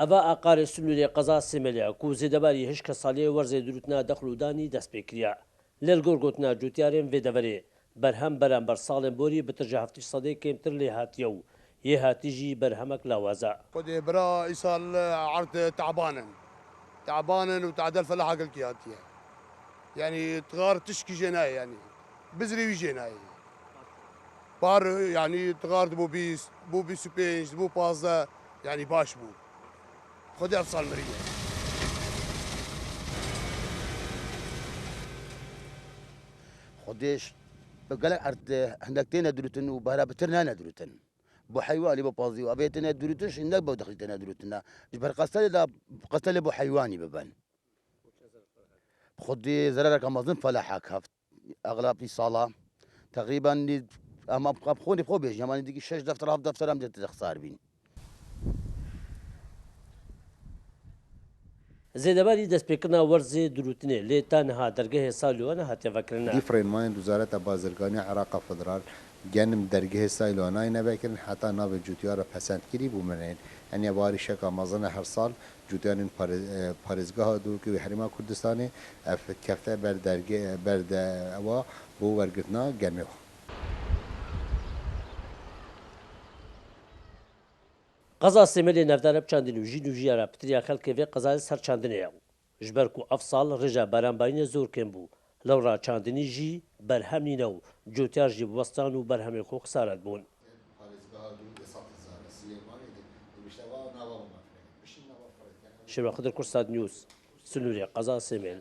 ئەڤە ئاقارێ سنوورێ قەزا سێمەلیا کو زێدەباری هشکە ساڵێ وەرزێ دروتنا دەخلودانی دەست پێکریا لێل گۆرگۆتنا جوتیارێن vێدەڤەرێ بەرهەم بەرامبەر ساڵێن بۆری بترژە هەفتی سەدەی کێمتر لێ هاتیە و یێ هاتیژی بەرهەمەک لاوازە خدي برا إيصال عرض تعبانا وتعدل فلاحة الكياتية يعني تغار تشكي جناي يعني بزري جناي بار يعني تغار بو بي سبينج بو بازا يعني باش بو خدي أفصال مرية خديش بقالك عرض هندكتين دروتن وبهلا بترنا دروتن بو حيواني بو بازي وابيتنا دروتش انك بو دخلتنا دروتنا جبر قتل بو حيواني ببن خدي زرارك امازن فلاحك هفت اغلب صاله تقريبا اما بخوني بخو بيج يعني ديك 6 دفتر هاف دفتر ام تخسار بين زێدەباری دەستپێکردنا وەرزێ دروتنێ لێ تانها دەرگەهێ ساڵیوانە هاتێڤەکردنا فريمان وزارة بازرگانی عراق فدرال گەنم دەرگەهێ سایلوانای نەبێکردن حتا ناوێ جوتیارە پەسەندگیری بوومنێن ئەنیە باری شەکە مەزنە هەر ساڵ جوتیانین پارێزگاها دوورکەوی هەریما کوردستانی کەفتە بەردەوە بۆ وەرگرتنا گەنمێەوە قەزا سێمەلێ نەفدارە بچاندن و ژین و ژیارە پتریا خەڵکێڤێ قەزای سەر چاندنەیە و ژبەر و ئەف ساڵ ڕێژە بارانبارینە زۆر کەم بوو لەو ڕاچاندنی ژی بەرهەمنینە و جوتیار ژی بوەستان و بەرهەمێ خۆ خسارەت بوون شێوە خدر کورسات نیوز سنوورێ قەزا سێمێل